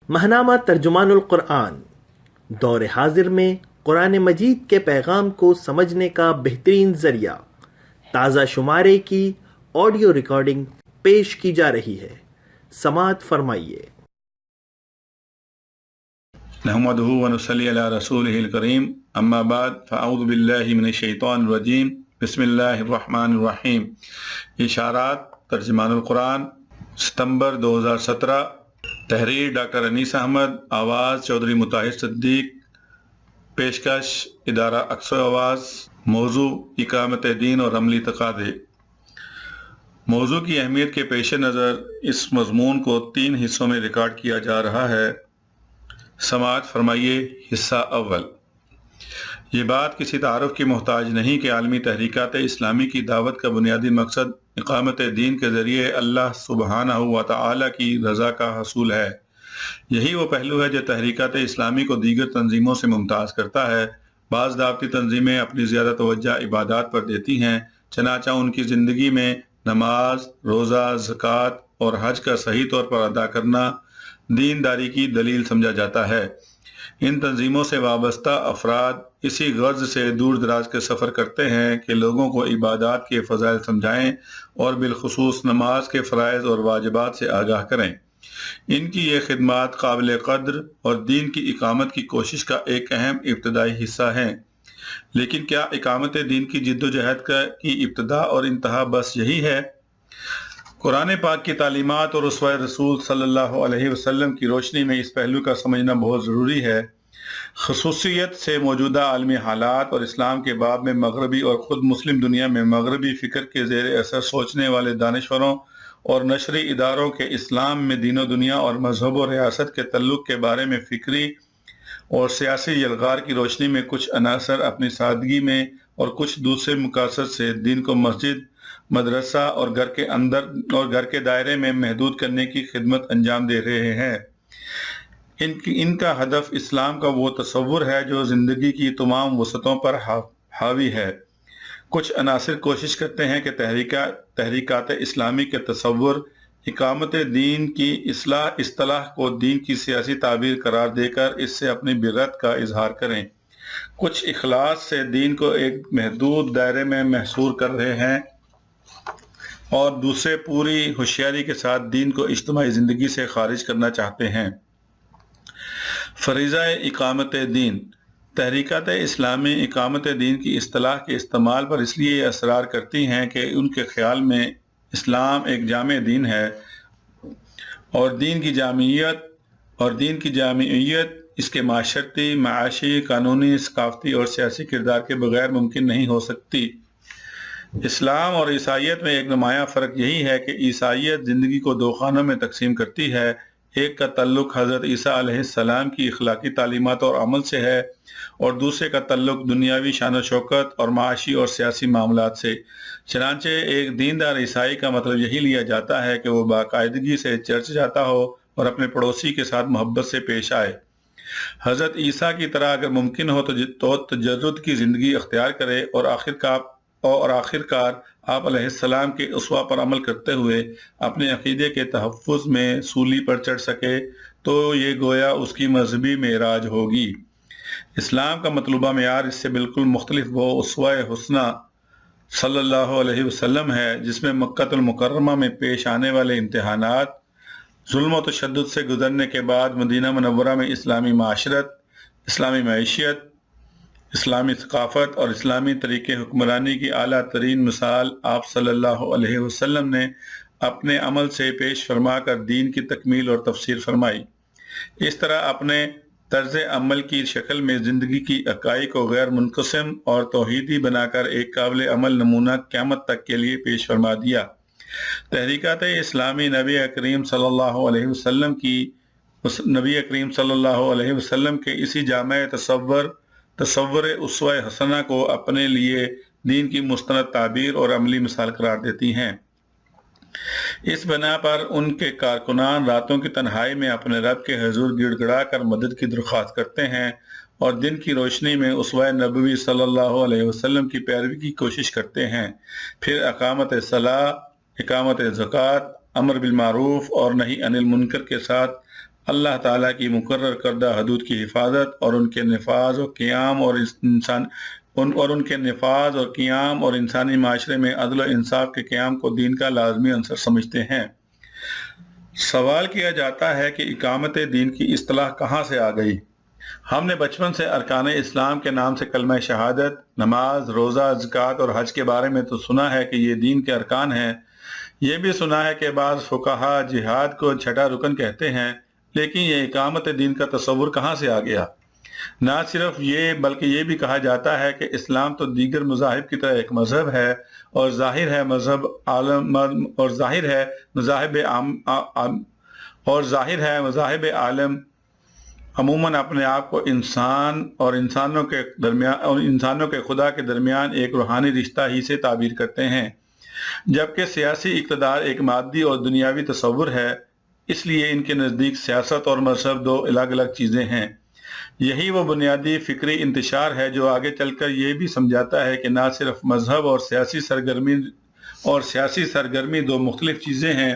ماہنامہ ترجمان القرآن دور حاضر میں قرآن مجید کے پیغام کو سمجھنے کا بہترین ذریعہ تازہ شمارے کی آڈیو ریکارڈنگ پیش کی جا رہی ہے، سماعت فرمائیے۔ نحمده ونصلي على رسوله الكريم اما بعد فاعوذ بالله من الشیطان الرجیم بسم اللہ الرحمن الرحیم۔ اشارات ترجمان القرآن ستمبر 2017، تحریر ڈاکٹر انیس احمد، آواز چودھری مطاہر صدیق، پیشکش ادارہ اقصی آواز۔ موضوع اقامت دین اور عملی تقاضے۔ موضوع کی اہمیت کے پیش نظر اس مضمون کو 3 حصوں میں ریکارڈ کیا جا رہا ہے، سماعت فرمائیے۔ حصہ اول۔ یہ بات کسی تعارف کی محتاج نہیں کہ عالمی تحریکات اسلامی کی دعوت کا بنیادی مقصد اقامت دین کے ذریعے اللہ سبحانہ و تعالی کی رضا کا حصول ہے۔ یہی وہ پہلو ہے جو تحریکات اسلامی کو دیگر تنظیموں سے ممتاز کرتا ہے۔ بعض دعوتی تنظیمیں اپنی زیادہ توجہ عبادات پر دیتی ہیں، چنانچہ ان کی زندگی میں نماز، روزہ، زکوٰۃ اور حج کا صحیح طور پر ادا کرنا دینداری کی دلیل سمجھا جاتا ہے۔ ان تنظیموں سے وابستہ افراد اسی غرض سے دور دراز کے سفر کرتے ہیں کہ لوگوں کو عبادات کے فضائل سمجھائیں اور بالخصوص نماز کے فرائض اور واجبات سے آگاہ کریں۔ ان کی یہ خدمات قابل قدر اور دین کی اقامت کی کوشش کا ایک اہم ابتدائی حصہ ہیں۔ لیکن کیا اقامت دین کی جد و جہد کی ابتدا اور انتہا بس یہی ہے؟ قرآن پاک کی تعلیمات اور اسوہ رسول صلی اللہ علیہ وسلم کی روشنی میں اس پہلو کا سمجھنا بہت ضروری ہے۔ خصوصیت سے موجودہ عالمی حالات اور اسلام کے باب میں مغربی اور خود مسلم دنیا میں مغربی فکر کے زیر اثر سوچنے والے دانشوروں اور نشری اداروں کے اسلام میں دین و دنیا اور مذہب و ریاست کے تعلق کے بارے میں فکری اور سیاسی یلغار کی روشنی میں کچھ عناصر اپنی سادگی میں اور کچھ دوسرے مقاصد سے دین کو مسجد، مدرسہ اور گھر کے دائرے میں محدود کرنے کی خدمت انجام دے رہے ہیں۔ ان کا ہدف اسلام کا وہ تصور ہے جو زندگی کی تمام وسعتوں پر حاوی ہے۔ کچھ عناصر کوشش کرتے ہیں کہ تحریکات اسلامی کے تصور اقامت دین کی اصطلاح کو دین کی سیاسی تعبیر قرار دے کر اس سے اپنی برت کا اظہار کریں۔ کچھ اخلاص سے دین کو ایک محدود دائرے میں محصور کر رہے ہیں اور دوسرے پوری ہوشیاری کے ساتھ دین کو اجتماعی زندگی سے خارج کرنا چاہتے ہیں۔ فریضہ اقامت دین۔ تحریکات اسلامی اقامت دین کی اصطلاح کے استعمال پر اس لیے اصرار کرتی ہیں کہ ان کے خیال میں اسلام ایک جامع دین ہے اور دین کی جامعیت اس کے معاشرتی، معاشی، قانونی، ثقافتی اور سیاسی کردار کے بغیر ممکن نہیں ہو سکتی۔ اسلام اور عیسائیت میں ایک نمایاں فرق یہی ہے کہ عیسائیت زندگی کو 2 خانوں میں تقسیم کرتی ہے۔ ایک کا تعلق حضرت عیسیٰ علیہ السلام کی اخلاقی تعلیمات اور عمل سے ہے اور دوسرے کا تعلق دنیاوی شان و شوکت اور معاشی اور سیاسی معاملات سے۔ چنانچہ ایک دیندار عیسائی کا مطلب یہی لیا جاتا ہے کہ وہ باقاعدگی سے چرچ جاتا ہو اور اپنے پڑوسی کے ساتھ محبت سے پیش آئے۔ حضرت عیسیٰ کی طرح اگر ممکن ہو تو تجرد کی زندگی اختیار کرے اور آخرکار آپ علیہ السلام کے اسوہ پر عمل کرتے ہوئے اپنے عقیدے کے تحفظ میں سولی پر چڑھ سکے تو یہ گویا اس کی مذہبی معراج ہوگی۔ اسلام کا مطلوبہ معیار اس سے بالکل مختلف وہ اسوہ حسنہ صلی اللہ علیہ وسلم ہے جس میں مکہ المکرمہ میں پیش آنے والے امتحانات، ظلم و تشدد سے گزرنے کے بعد مدینہ منورہ میں اسلامی معاشرت، اسلامی معیشت، اسلامی ثقافت اور اسلامی طریقے حکمرانی کی اعلیٰ ترین مثال آپ صلی اللہ علیہ وسلم نے اپنے عمل سے پیش فرما کر دین کی تکمیل اور تفسیر فرمائی۔ اس طرح اپنے طرز عمل کی شکل میں زندگی کی اکائی کو غیر منقسم اور توحیدی بنا کر ایک قابل عمل نمونہ قیامت تک کے لیے پیش فرما دیا۔ تحریکات اسلامی نبی کریم صلی اللہ علیہ وسلم کے اسی جامع تصور اسوہ حسنہ کو اپنے لیے دین کی مستند تعبیر اور عملی مثال قرار دیتی ہیں۔ اس بنا پر ان کے کارکنان راتوں کی تنہائی میں اپنے رب کے حضور گڑ گڑا کر مدد کی درخواست کرتے ہیں اور دن کی روشنی میں اسوہ نبوی صلی اللہ علیہ وسلم کی پیروی کی کوشش کرتے ہیں۔ پھر اقامت صلاۃ، اقامت زکوٰۃ، امر بالمعروف اور نہی عن المنکر کے ساتھ اللہ تعالیٰ کی مقرر کردہ حدود کی حفاظت اور ان کے نفاذ و قیام اور انسانی معاشرے میں عدل و انصاف کے قیام کو دین کا لازمی عنصر سمجھتے ہیں۔ سوال کیا جاتا ہے کہ اقامت دین کی اصطلاح کہاں سے آ گئی؟ ہم نے بچپن سے ارکان اسلام کے نام سے کلمہ شہادت، نماز، روزہ، زکوٰۃ اور حج کے بارے میں تو سنا ہے کہ یہ دین کے ارکان ہیں۔ یہ بھی سنا ہے کہ بعض فقہا جہاد کو چھٹا رکن کہتے ہیں، لیکن یہ اقامت دین کا تصور کہاں سے آ گیا؟ نہ صرف یہ بلکہ یہ بھی کہا جاتا ہے کہ اسلام تو دیگر مذاہب کی طرح ایک مذہب ہے اور ظاہر ہے مذاہب عالم عموماً اپنے آپ کو انسان اور انسانوں کے خدا کے درمیان ایک روحانی رشتہ ہی سے تعبیر کرتے ہیں، جبکہ سیاسی اقتدار ایک مادی اور دنیاوی تصور ہے۔ اس لیے ان کے نزدیک سیاست اور مذہب دو الگ الگ چیزیں ہیں۔ یہی وہ بنیادی فکری انتشار ہے جو آگے چل کر یہ بھی سمجھاتا ہے کہ نہ صرف مذہب اور سیاسی سرگرمی دو مختلف چیزیں ہیں،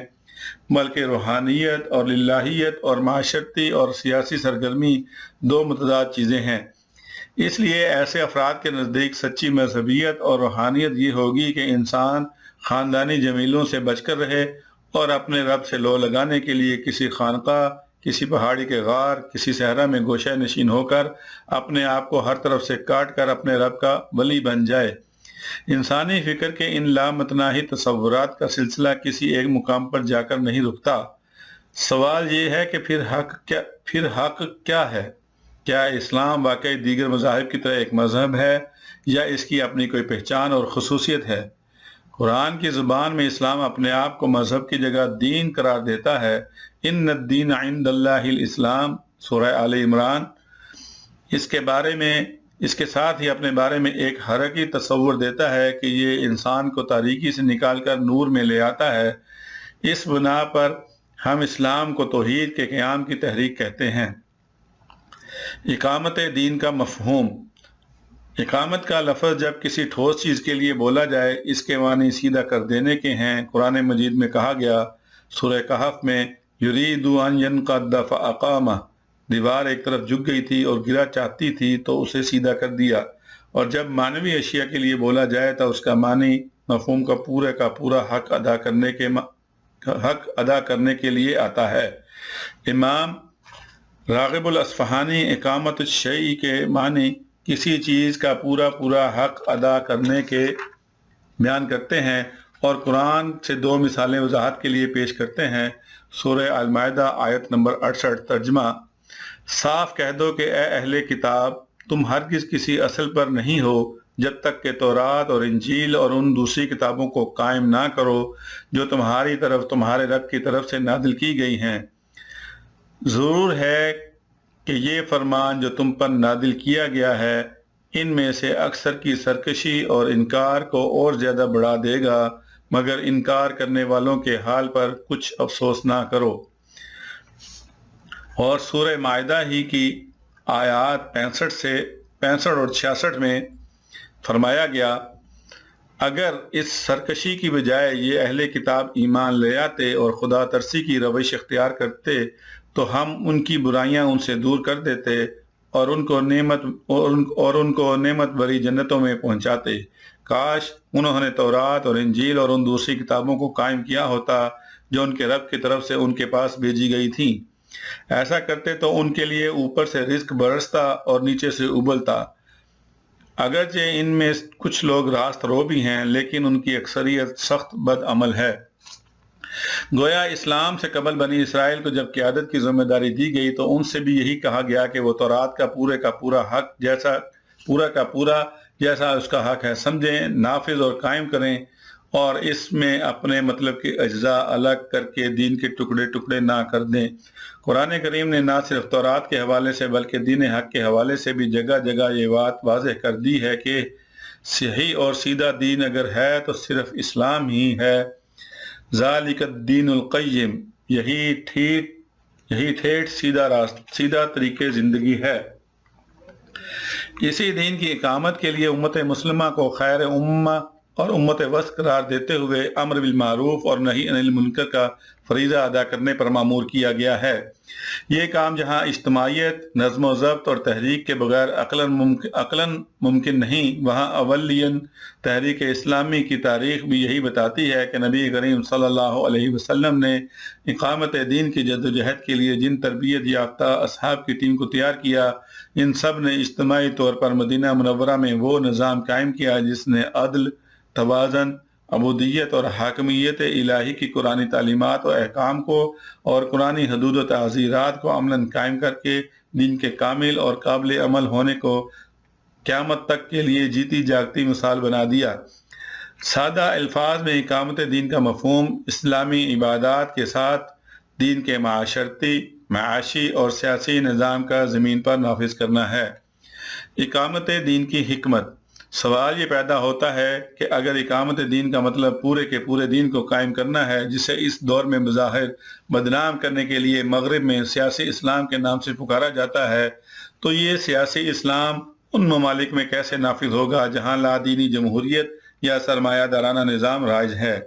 بلکہ روحانیت اور للہیت اور معاشرتی اور سیاسی سرگرمی دو متضاد چیزیں ہیں۔ اس لیے ایسے افراد کے نزدیک سچی مذہبیت اور روحانیت یہ ہوگی کہ انسان خاندانی جمیلوں سے بچ کر رہے اور اپنے رب سے لو لگانے کے لیے کسی خانقاہ، کسی پہاڑی کے غار، کسی صحرا میں گوشہ نشین ہو کر اپنے آپ کو ہر طرف سے کاٹ کر اپنے رب کا ولی بن جائے۔ انسانی فکر کے ان لامتناہی تصورات کا سلسلہ کسی ایک مقام پر جا کر نہیں رکتا۔ سوال یہ ہے کہ پھر حق کیا ہے؟ کیا اسلام واقعی دیگر مذاہب کی طرح ایک مذہب ہے یا اس کی اپنی کوئی پہچان اور خصوصیت ہے؟ قرآن کی زبان میں اسلام اپنے آپ کو مذہب کی جگہ دین قرار دیتا ہے۔ ان الدین عند اللہ الاسلام، سورہ آل عمران۔ اس کے ساتھ ہی اپنے بارے میں ایک حرکی تصور دیتا ہے کہ یہ انسان کو تاریکی سے نکال کر نور میں لے آتا ہے۔ اس بنا پر ہم اسلام کو توحید کے قیام کی تحریک کہتے ہیں۔ اقامت دین کا مفہوم۔ اقامت کا لفظ جب کسی ٹھوس چیز کے لیے بولا جائے، اس کے معنی سیدھا کر دینے کے ہیں۔ قرآن مجید میں کہا گیا، سورہ کہف میں، یرید ان ینقض فاقامہ، دیوار ایک طرف جھک گئی تھی اور گرا چاہتی تھی تو اسے سیدھا کر دیا۔ اور جب معنوی اشیاء کے لیے بولا جائے تو اس کا معنی مفہوم کا پورا حق ادا کرنے کے لیے آتا ہے۔ امام راغب الاصفہانی اقامت الشیء کے معنی کسی چیز کا پورا حق ادا کرنے کے بیان کرتے ہیں اور قرآن سے دو مثالیں وضاحت کے لیے پیش کرتے ہیں۔ سورہ المائدہ آیت نمبر 68 ترجمہ: صاف کہہ دو کہ اے اہل کتاب، تم ہرگز کسی اصل پر نہیں ہو جب تک کہ تورات اور انجیل اور ان دوسری کتابوں کو قائم نہ کرو جو تمہاری طرف تمہارے رب کی طرف سے نازل کی گئی ہیں۔ ضرور ہے کہ یہ فرمان جو تم پر نازل کیا گیا ہے ان میں سے اکثر کی سرکشی اور انکار کو اور زیادہ بڑھا دے گا، مگر انکار کرنے والوں کے حال پر کچھ افسوس نہ کرو۔ اور سورہ مائدہ ہی کی آیات 65 اور 66 میں فرمایا گیا، اگر اس سرکشی کی بجائے یہ اہل کتاب ایمان لے آتے اور خدا ترسی کی روش اختیار کرتے تو ہم ان کی برائیاں ان سے دور کر دیتے اور ان کو نعمت بری جنتوں میں پہنچاتے۔ کاش انہوں نے تورات اور انجیل اور ان دوسری کتابوں کو قائم کیا ہوتا جو ان کے رب کی طرف سے ان کے پاس بھیجی گئی تھیں۔ ایسا کرتے تو ان کے لیے اوپر سے رزق برستا اور نیچے سے ابلتا۔ اگرچہ ان میں کچھ لوگ راست رو بھی ہیں، لیکن ان کی اکثریت سخت بد عمل ہے۔ گویا اسلام سے قبل بنی اسرائیل کو جب قیادت کی ذمہ داری دی گئی تو ان سے بھی یہی کہا گیا کہ وہ تورات کا پورا حق جیسا اس کا حق ہے سمجھیں، نافذ اور قائم کریں، اور اس میں اپنے مطلب کے اجزاء الگ کر کے دین کے ٹکڑے نہ کر دیں۔ قرآن کریم نے نہ صرف تورات کے حوالے سے بلکہ دین حق کے حوالے سے بھی جگہ جگہ یہ بات واضح کر دی ہے کہ صحیح اور سیدھا دین اگر ہے تو صرف اسلام ہی ہے۔ ذالک الدین القیم، یہی ٹھیٹ سیدھا طریقے زندگی ہے۔ اسی دین کی اقامت کے لیے امت مسلمہ کو خیر امہ اور امت وسط قرار دیتے ہوئے امر بالمعروف اور نہی عن المنکر کا فریضہ ادا کرنے پر مامور کیا گیا ہے۔ یہ کام جہاں اجتماعیت، نظم و ضبط اور تحریک کے بغیر عقلاً ممکن نہیں، وہاں اولیاً تحریک اسلامی کی تاریخ بھی یہی بتاتی ہے کہ نبی کریم صلی اللہ علیہ وسلم نے اقامت دین کی جدوجہد کے لیے جن تربیت یافتہ اصحاب کی ٹیم کو تیار کیا، ان سب نے اجتماعی طور پر مدینہ منورہ میں وہ نظام قائم کیا جس نے عدل، توازن، عبودیت اور حاکمیت الہی کی قرآنی تعلیمات و احکام کو اور قرآنی حدود و تعزیرات کو عملاً قائم کر کے دین کے کامل اور قابل عمل ہونے کو قیامت تک کے لیے جیتی جاگتی مثال بنا دیا۔ سادہ الفاظ میں اقامت دین کا مفہوم اسلامی عبادات کے ساتھ دین کے معاشرتی، معاشی اور سیاسی نظام کا زمین پر نافذ کرنا ہے۔ اقامت دین کی حکمت۔ سوال یہ پیدا ہوتا ہے کہ اگر اقامت دین کا مطلب پورے کے پورے دین کو قائم کرنا ہے، جسے اس دور میں بظاہر بدنام کرنے کے لیے مغرب میں سیاسی اسلام کے نام سے پکارا جاتا ہے، تو یہ سیاسی اسلام ان ممالک میں کیسے نافذ ہوگا جہاں لا دینی جمہوریت یا سرمایہ دارانہ نظام رائج ہے؟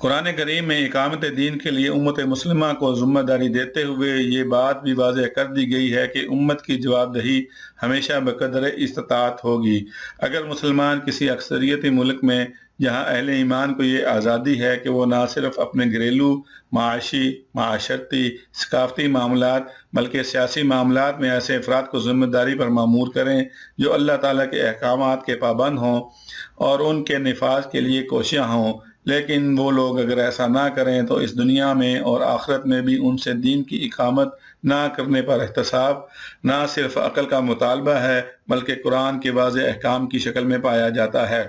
قرآن کریم میں اقامت دین کے لیے امت مسلمہ کو ذمہ داری دیتے ہوئے یہ بات بھی واضح کر دی گئی ہے کہ امت کی جواب دہی ہمیشہ بقدر استطاعت ہوگی۔ اگر مسلمان کسی اکثریتی ملک میں جہاں اہل ایمان کو یہ آزادی ہے کہ وہ نہ صرف اپنے گھریلو، معاشی، معاشرتی، ثقافتی معاملات بلکہ سیاسی معاملات میں ایسے افراد کو ذمہ داری پر مامور کریں جو اللہ تعالیٰ کے احکامات کے پابند ہوں اور ان کے نفاذ کے لیے کوشاں ہوں، لیکن وہ لوگ اگر ایسا نہ کریں تو اس دنیا میں اور آخرت میں بھی ان سے دین کی اقامت نہ کرنے پر احتساب نہ صرف عقل کا مطالبہ ہے بلکہ قرآن کے واضح احکام کی شکل میں پایا جاتا ہے۔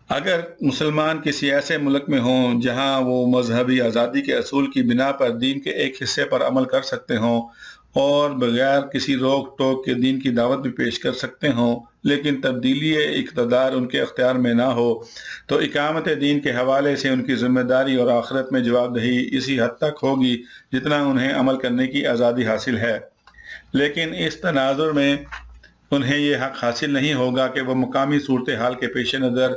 اگر مسلمان کسی ایسے ملک میں ہوں جہاں وہ مذہبی آزادی کے اصول کی بنا پر دین کے ایک حصے پر عمل کر سکتے ہوں اور بغیر کسی روک ٹوک کے دین کی دعوت بھی پیش کر سکتے ہوں، لیکن تبدیلی اقتدار ان کے اختیار میں نہ ہو، تو اقامت دین کے حوالے سے ان کی ذمہ داری اور آخرت میں جواب دہی اسی حد تک ہوگی جتنا انہیں عمل کرنے کی آزادی حاصل ہے۔ لیکن اس تناظر میں انہیں یہ حق حاصل نہیں ہوگا کہ وہ مقامی صورتحال کے پیش نظر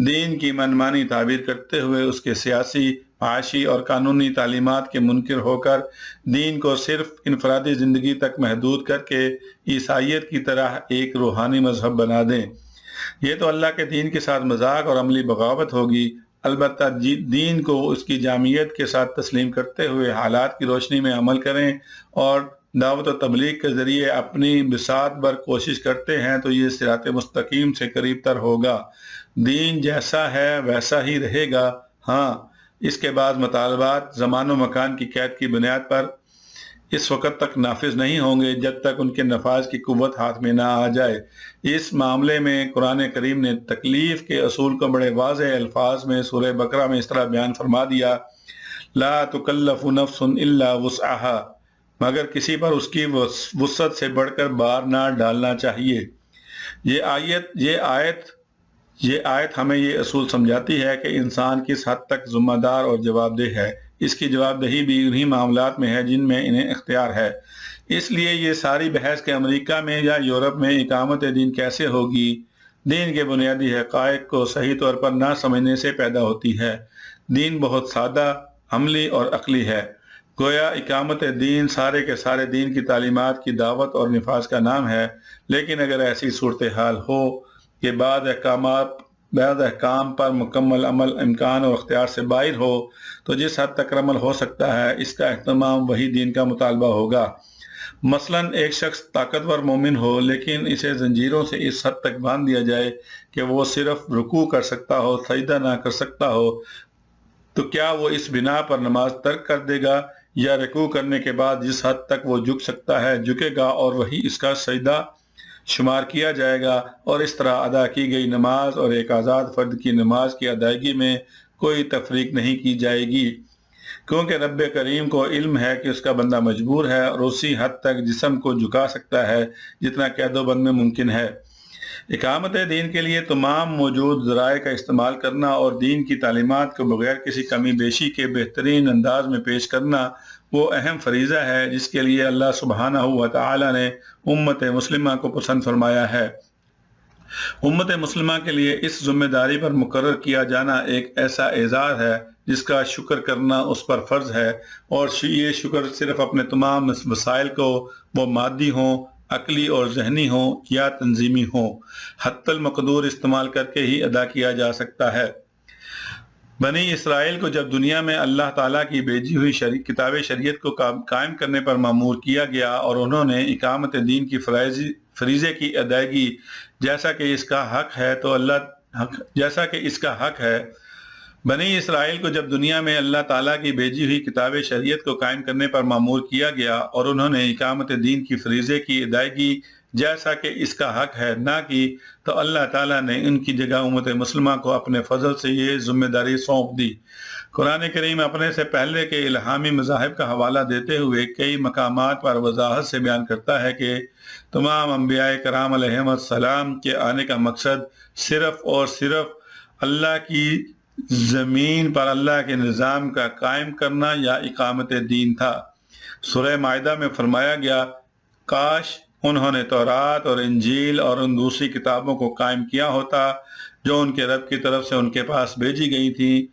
دین کی منمانی تعبیر کرتے ہوئے اس کے سیاسی، معاشی اور قانونی تعلیمات کے منکر ہو کر دین کو صرف انفرادی زندگی تک محدود کر کے عیسائیت کی طرح ایک روحانی مذہب بنا دیں۔ یہ تو اللہ کے دین کے ساتھ مذاق اور عملی بغاوت ہوگی۔ البتہ دین کو اس کی جامعیت کے ساتھ تسلیم کرتے ہوئے حالات کی روشنی میں عمل کریں اور دعوت و تبلیغ کے ذریعے اپنی بساط بھر کوشش کرتے ہیں تو یہ صراط مستقیم سے قریب تر ہوگا۔ دین جیسا ہے ویسا ہی رہے گا، ہاں اس کے بعد مطالبات زمان و مکان کی قید کی بنیاد پر اس وقت تک نافذ نہیں ہوں گے جب تک ان کے نفاذ کی قوت ہاتھ میں نہ آ جائے۔ اس معاملے میں قرآن کریم نے تکلیف کے اصول کو بڑے واضح الفاظ میں سورہ بقرہ میں اس طرح بیان فرما دیا: لا تکلف نفس الا وسعها، مگر کسی پر اس کی وسعت سے بڑھ کر بار نہ ڈالنا چاہیے۔ یہ آیت ہمیں یہ اصول سمجھاتی ہے کہ انسان کس حد تک ذمہ دار اور جواب دہ ہے۔ اس کی جواب دہی بھی انہی معاملات میں ہے جن میں انہیں اختیار ہے۔ اس لیے یہ ساری بحث کہ امریکہ میں یا یورپ میں اقامت دین کیسے ہوگی، دین کے بنیادی حقائق کو صحیح طور پر نہ سمجھنے سے پیدا ہوتی ہے۔ دین بہت سادہ، عملی اور عقلی ہے۔ گویا اقامت دین سارے کے سارے دین کی تعلیمات کی دعوت اور نفاذ کا نام ہے، لیکن اگر ایسی صورتحال ہو کہ بعض احکام پر مکمل عمل امکان اور اختیار سے باہر ہو تو جس حد تک عمل ہو سکتا ہے اس کا اہتمام وہی دین کا مطالبہ ہوگا۔ مثلا ایک شخص طاقتور مومن ہو لیکن اسے زنجیروں سے اس حد تک باندھ دیا جائے کہ وہ صرف رکوع کر سکتا ہو، سجدہ نہ کر سکتا ہو، تو کیا وہ اس بنا پر نماز ترک کر دے گا، یا رکوع کرنے کے بعد جس حد تک وہ جھک سکتا ہے جھکے گا اور وہی اس کا سجدہ شمار کیا جائے گا، اور اس طرح ادا کی گئی نماز اور ایک آزاد فرد کی نماز کی ادائیگی میں کوئی تفریق نہیں کی جائے گی، کیونکہ رب کریم کو علم ہے کہ اس کا بندہ مجبور ہے اور اسی حد تک جسم کو جھکا سکتا ہے جتنا قید و بند میں ممکن ہے۔ اقامت دین کے لیے تمام موجود ذرائع کا استعمال کرنا اور دین کی تعلیمات کو بغیر کسی کمی بیشی کے بہترین انداز میں پیش کرنا وہ اہم فریضہ ہے جس کے لیے اللہ سبحانہ و تعالی نے امت مسلمہ کو پسند فرمایا ہے۔ امت مسلمہ کے لیے اس ذمہ داری پر مقرر کیا جانا ایک ایسا اعزاز ہے جس کا شکر کرنا اس پر فرض ہے، اور یہ شکر صرف اپنے تمام وسائل کو، وہ مادی ہوں، عقلی اور ذہنی ہوں یا تنظیمی ہوں، حتی المقدور استعمال کر کے ہی ادا کیا جا سکتا ہے۔ بنی اسرائیل کو جب دنیا میں اللہ تعالیٰ کی بھیجی ہوئی کتاب شریعت کو قائم کرنے پر مأمور کیا گیا اور انہوں نے اقامت دین کی فریضے کی ادائیگی جیسا کہ اس کا حق ہے، بنی اسرائیل کو جب دنیا میں اللہ تعالیٰ کی بھیجی ہوئی کتاب شریعت کو قائم کرنے پر مأمور کیا گیا اور انہوں نے اقامت دین کی فریضے کی ادائیگی جیسا کہ اس کا حق ہے نہ کی، تو اللہ تعالیٰ نے ان کی جگہ امت مسلمہ کو اپنے فضل سے یہ ذمہ داری سونپ دی۔ قرآن کریم اپنے سے پہلے کے الہامی مذاہب کا حوالہ دیتے ہوئے کئی مقامات پر وضاحت سے بیان کرتا ہے کہ تمام انبیاء کرام علیہم السلام کے آنے کا مقصد صرف اور صرف اللہ کی زمین پر اللہ کے نظام کا قائم کرنا یا اقامت دین تھا۔ سورہ مائدہ میں فرمایا گیا، کاش انہوں نے تورات اور انجیل اور ان دوسری کتابوں کو قائم کیا ہوتا جو ان کے رب کی طرف سے ان کے پاس بھیجی گئی تھیں،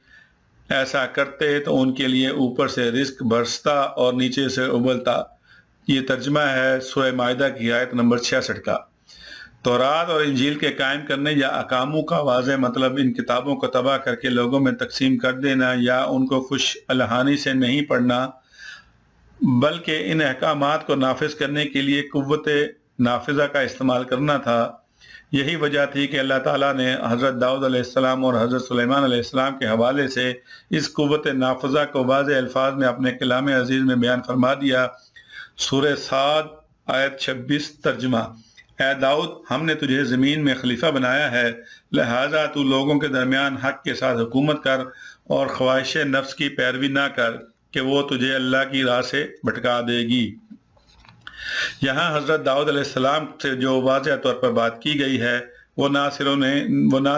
ایسا کرتے تو ان کے لیے اوپر سے رزق برستا اور نیچے سے ابلتا۔ یہ ترجمہ ہے سورہ مائدہ کی آیت نمبر 66 کا۔ تورات اور انجیل کے قائم کرنے یا احکاموں کا واضح مطلب ان کتابوں کو تباہ کر کے لوگوں میں تقسیم کر دینا یا ان کو خوش الہانی سے نہیں پڑھنا، بلکہ ان احکامات کو نافذ کرنے کے لیے قوت نافذہ کا استعمال کرنا تھا۔ یہی وجہ تھی کہ اللہ تعالیٰ نے حضرت داؤد علیہ السلام اور حضرت سلیمان علیہ السلام کے حوالے سے اس قوت نافذہ کو واضح الفاظ میں اپنے کلام عزیز میں بیان فرما دیا۔ سورہ صاد آیت 26 ترجمہ، اے داؤد، ہم نے تجھے زمین میں خلیفہ بنایا ہے، لہٰذا تو لوگوں کے درمیان حق کے ساتھ حکومت کر اور خواہش نفس کی پیروی نہ کر کہ وہ تجھے اللہ کی راہ سے بھٹکا دے گی۔ یہاں حضرت داؤد علیہ السلام سے جو واضح طور پر بات کی گئی ہے وہ نہ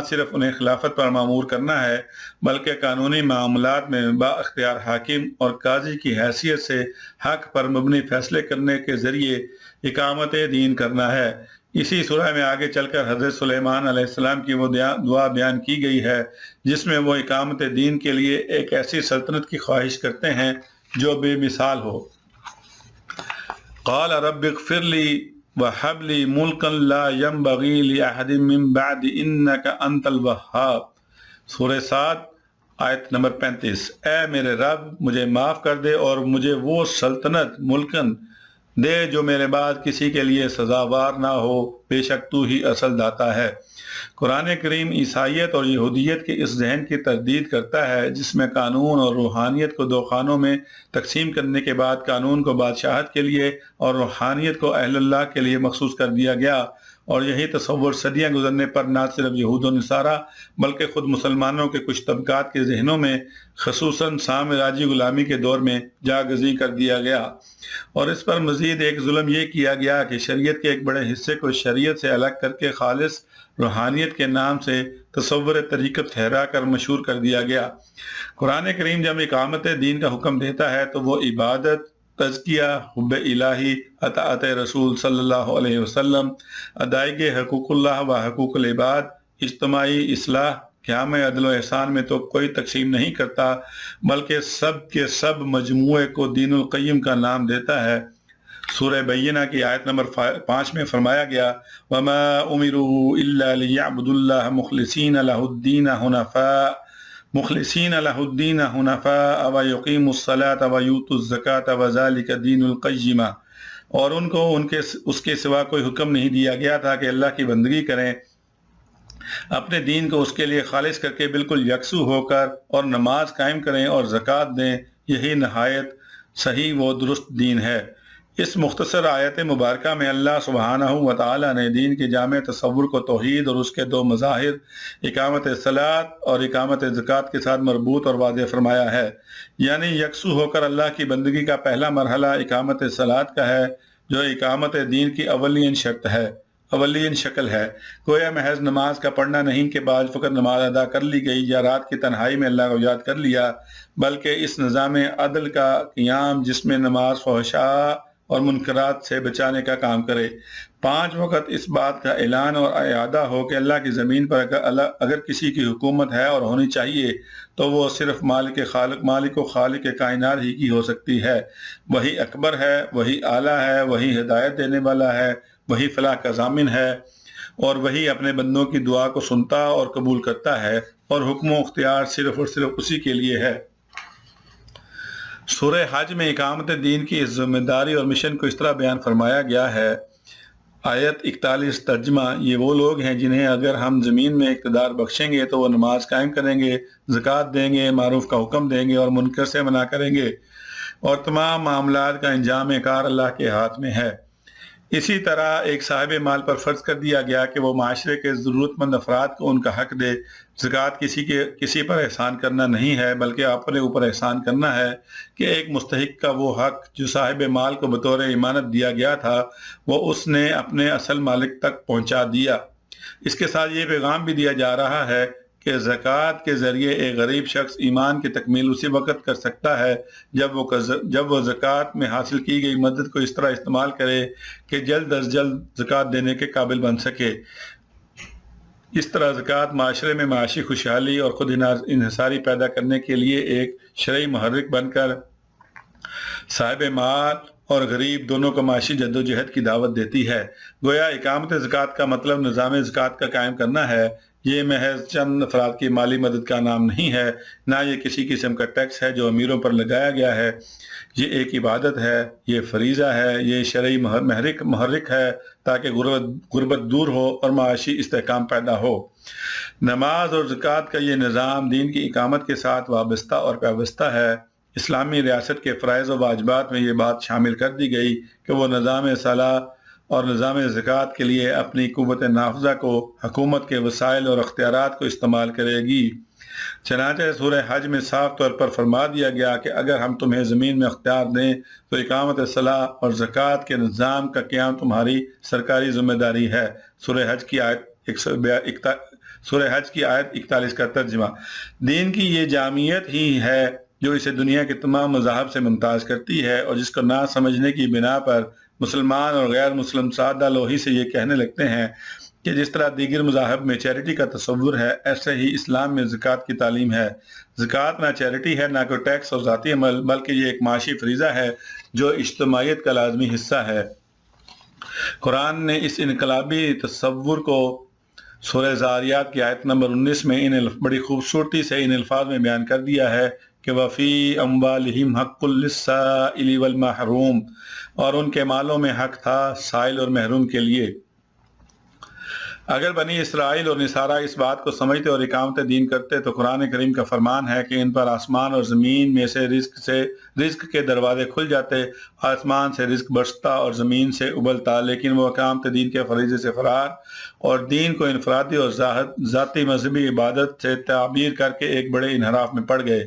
صرف انہیں خلافت پر مأمور کرنا ہے، بلکہ قانونی معاملات میں با اختیار حاکم اور قاضی کی حیثیت سے حق پر مبنی فیصلے کرنے کے ذریعے اقامت دین کرنا ہے۔ اسی سورہ میں آگے چل کر حضرت سلیمان علیہ السلام کی وہ دعا بیان کی گئی ہے جس میں وہ اقامت دین کے لیے ایک ایسی سلطنت کی خواہش کرتے ہیں جو بے مثال ہو۔ قال رب اغفر لی وہب لی ملکا لا ينبغی لأحد من بعد انک انت الوہاب۔ سورہ 7 آیت نمبر 35، اے میرے رب مجھے معاف کر دے اور مجھے وہ سلطنت ملکن دے جو میرے بعد کسی کے لیے سزاوار نہ ہو، بے شک تو ہی اصل داتا ہے۔ قرآن کریم عیسائیت اور یہودیت کے اس ذہن کی تردید کرتا ہے جس میں قانون اور روحانیت کو دو خانوں میں تقسیم کرنے کے بعد قانون کو بادشاہت کے لیے اور روحانیت کو اہل اللہ کے لیے مخصوص کر دیا گیا، اور یہی تصور صدیاں گزرنے پر نہ صرف یہود و نصارہ بلکہ خود مسلمانوں کے کچھ طبقات کے ذہنوں میں خصوصاً سامراجی غلامی کے دور میں جاگزی کر دیا گیا۔ اور اس پر مزید ایک ظلم یہ کیا گیا کہ شریعت کے ایک بڑے حصے کو شریعت سے الگ کر کے خالص روحانیت کے نام سے تصور طریقت ٹھہرا کر مشہور کر دیا گیا۔ قرآن کریم جب اقامت دین کا حکم دیتا ہے تو وہ عبادت، تزکیہ، حب الہی، اطاعت رسول صلی اللہ علیہ وسلم، ادائیگی حقوق اللہ و حقوق العباد، اجتماعی اصلاح، قیام عدل و احسان میں تو کوئی تقسیم نہیں کرتا، بلکہ سب کے سب مجموعے کو دین القیم کا نام دیتا ہے۔ سورہ بینہ کی آیت نمبر 5 میں فرمایا گیا، وَمَا أُمِرُوا إِلَّا لِيَعْبُدُوا اللَّهَ مُخْلِصِينَ لَهُ الدِّينَ حُنَفَاءَ وَيُقِيمُوا الصَّلَاةَ وَيُؤْتُوا الزَّكَاةَ وَذَلِكَ دِينُ الْقَيِّمَةِ، اور ان کو اس کے سوا کوئی حکم نہیں دیا گیا تھا کہ اللہ کی بندگی کریں، اپنے دین کو اس کے لیے خالص کر کے بالکل یکسو ہو کر، اور نماز قائم کریں اور زکوٰۃ دیں، یہی نہایت صحیح و درست دین ہے۔ اس مختصر آیت مبارکہ میں اللہ سبحانہ و تعالیٰ نے دین کے جامع تصور کو توحید اور اس کے دو مظاہر اقامت صلاۃ اور اقامت زکوٰۃ کے ساتھ مربوط اور واضح فرمایا ہے، یعنی یکسو ہو کر اللہ کی بندگی کا پہلا مرحلہ اقامت صلاۃ کا ہے جو اقامت دین کی اولین شرط ہے، اولین شکل ہے۔ گویا محض نماز کا پڑھنا نہیں کہ بعد فقط نماز ادا کر لی گئی یا رات کی تنہائی میں اللہ کو یاد کر لیا، بلکہ اس نظام عدل کا قیام جس میں نماز فحشاء اور منکرات سے بچانے کا کام کرے۔ 5 وقت اس بات کا اعلان اور اعادہ ہو کہ اللہ کی زمین پر اگر کسی کی حکومت ہے اور ہونی چاہیے تو وہ صرف مالک و خالق کائنات ہی کی ہو سکتی ہے۔ وہی اکبر ہے، وہی اعلیٰ ہے، وہی ہدایت دینے والا ہے، وہی فلاح کا ضامن ہے، اور وہی اپنے بندوں کی دعا کو سنتا اور قبول کرتا ہے، اور حکم و اختیار صرف اور صرف اسی کے لیے ہے۔ سورہ حج میں اقامت دین کی اس ذمہ داری اور مشن کو اس طرح بیان فرمایا گیا ہے۔ آیت 41 ترجمہ: یہ وہ لوگ ہیں جنہیں اگر ہم زمین میں اقتدار بخشیں گے تو وہ نماز قائم کریں گے، زکوٰۃ دیں گے، معروف کا حکم دیں گے اور منکر سے منع کریں گے، اور تمام معاملات کا انجام کار اللہ کے ہاتھ میں ہے۔ اسی طرح ایک صاحب مال پر فرض کر دیا گیا کہ وہ معاشرے کے ضرورت مند افراد کو ان کا حق دے۔ زکوٰۃ کسی پر احسان کرنا نہیں ہے، بلکہ اپنے اوپر احسان کرنا ہے کہ ایک مستحق کا وہ حق جو صاحب مال کو بطور امانت دیا گیا تھا وہ اس نے اپنے اصل مالک تک پہنچا دیا۔ اس کے ساتھ یہ پیغام بھی دیا جا رہا ہے کہ زکوٰۃ کے ذریعے ایک غریب شخص ایمان کی تکمیل اسی وقت کر سکتا ہے جب وہ زکوٰۃ میں حاصل کی گئی مدد کو اس طرح استعمال کرے کہ جلد از جلد زکوٰۃ دینے کے قابل بن سکے۔ اس طرح زکوٰۃ معاشرے میں معاشی خوشحالی اور خود انحصاری پیدا کرنے کے لیے ایک شرعی محرک بن کر صاحب مال اور غریب دونوں کو معاشی جدوجہد کی دعوت دیتی ہے۔ گویا اقامت زکوٰۃ کا مطلب نظام زکوٰۃ کا قائم کرنا ہے۔ یہ محض چند افراد کی مالی مدد کا نام نہیں ہے، نہ یہ کسی قسم کا ٹیکس ہے جو امیروں پر لگایا گیا ہے۔ یہ ایک عبادت ہے، یہ فریضہ ہے، یہ شرعی محرک ہے تاکہ غربت دور ہو اور معاشی استحکام پیدا ہو۔ نماز اور زکوٰۃ کا یہ نظام دین کی اقامت کے ساتھ وابستہ اور پیوستہ ہے۔ اسلامی ریاست کے فرائض و واجبات میں یہ بات شامل کر دی گئی کہ وہ نظام صلاح اور نظام زکوٰۃ کے لیے اپنی قوت نافذہ کو، حکومت کے وسائل اور اختیارات کو استعمال کرے گی۔ چنانچہ سورہ حج میں صاف طور پر فرما دیا گیا کہ اگر ہم تمہیں زمین میں اختیار دیں تو اقامت صلاح اور زکوٰۃ کے نظام کا قیام تمہاری سرکاری ذمہ داری ہے۔ سورہ حج کی آیت 41 کا ترجمہ: دین کی یہ جامعیت ہی ہے جو اسے دنیا کے تمام مذاہب سے ممتاز کرتی ہے، اور جس کو نہ سمجھنے کی بنا پر مسلمان اور غیر مسلم سادہ لوہی سے یہ کہنے لگتے ہیں کہ جس طرح دیگر مذاہب میں چیریٹی کا تصور ہے، ایسے ہی اسلام میں زکوٰۃ کی تعلیم ہے۔ زکوٰۃ نہ چیریٹی ہے، نہ کوئی ٹیکس اور ذاتی عمل، بلکہ یہ ایک معاشی فریضہ ہے جو اجتماعیت کا لازمی حصہ ہے۔ قرآن نے اس انقلابی تصور کو سورہ زاریات کی آیت نمبر 19 میں بڑی خوبصورتی سے ان الفاظ میں بیان کر دیا ہے کہ وَفِي أَمْوَالِهِمْ حَقٌّ لِلسَّائِلِ وَالْمَحْرُومِ، اور ان کے مالوں میں حق تھا سائل اور محروم کے لیے۔ اگر بنی اسرائیل اور نصارہ اس بات کو سمجھتے اور اقامت دین کرتے تو قرآن کریم کا فرمان ہے کہ ان پر آسمان اور زمین میں سے رزق کے دروازے کھل جاتے، آسمان سے رزق برستا اور زمین سے ابلتا، لیکن وہ اقامت دین کے فریضے سے فرار اور دین کو انفرادی اور ذاتی مذہبی عبادت سے تعبیر کر کے ایک بڑے انحراف میں پڑ گئے۔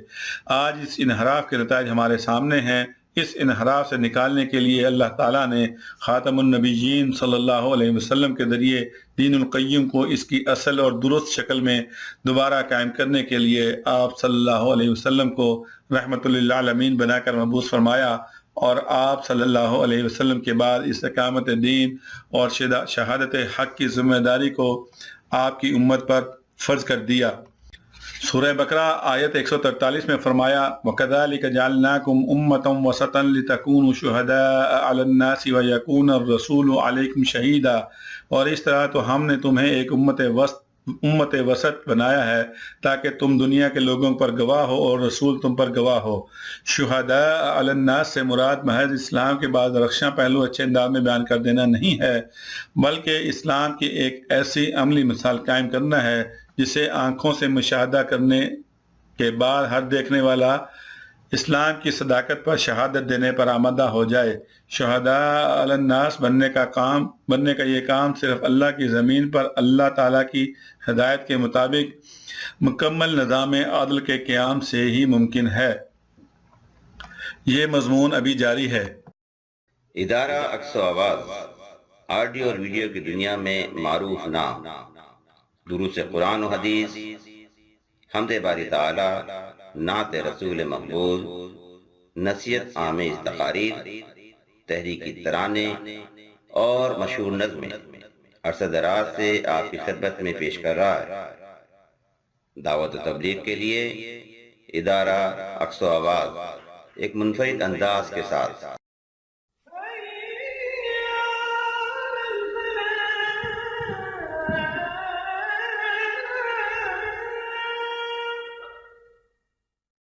آج اس انحراف کے نتائج ہمارے سامنے ہیں۔ اس انحراف سے نکالنے کے لیے اللہ تعالیٰ نے خاتم النبیین صلی اللہ علیہ وسلم کے ذریعے دین القیم کو اس کی اصل اور درست شکل میں دوبارہ قائم کرنے کے لیے آپ صلی اللہ علیہ وسلم کو رحمت للعالمین بنا کر مبعوث فرمایا، اور آپ صلی اللہ علیہ وسلم کے بعد اس اقامت دین اور شہادت حق کی ذمہ داری کو آپ کی امت پر فرض کر دیا۔ سورہ بقرہ آیت 143 میں فرمایا وَكَذَلِكَ جَعَلْنَاكُمْ أُمَّةً وَسَطًا لِتَكُونُوا شُهَدَاءَ عَلَى النَّاسِ وَيَكُونَ الرَّسُولُ عَلَيْكُمْ شَهِيدًا، اور اس طرح تو ہم نے تمہیں ایک امت وسط بنایا ہے تاکہ تم دنیا کے لوگوں پر گواہ ہو اور رسول تم پر گواہ ہو۔ شہداء علی الناس سے مراد محض اسلام کے بعد رخشاں پہلو اچھے انداز میں بیان کر دینا نہیں ہے، بلکہ اسلام کی ایک ایسی عملی مثال قائم کرنا ہے جسے آنکھوں سے مشاہدہ کرنے کے بعد ہر دیکھنے والا اسلام کی صداقت پر شہادت دینے پر آمادہ ہو جائے۔ شہداء علی الناس بننے کا یہ کام صرف اللہ کی زمین پر اللہ تعالیٰ کی ہدایت کے مطابق مکمل نظام عدل کے قیام سے ہی ممکن ہے۔ یہ مضمون ابھی جاری ہے۔ ادارہ عکس و آواز آڈیو اور ویڈیو کی دنیا میں معروف نام، دروس قرآن و حدیث، حمد باری تعالی، نعت رسول مقبول، نصیحت آمیز تقاریر، تحریکی ترانے اور مشہور نظمیں عرصہ دراز سے آپ کی خدمت میں پیش کر رہا ہے۔ دعوت و تبلیغ کے لیے ادارہ عکس و آواز ایک منفرد انداز کے ساتھ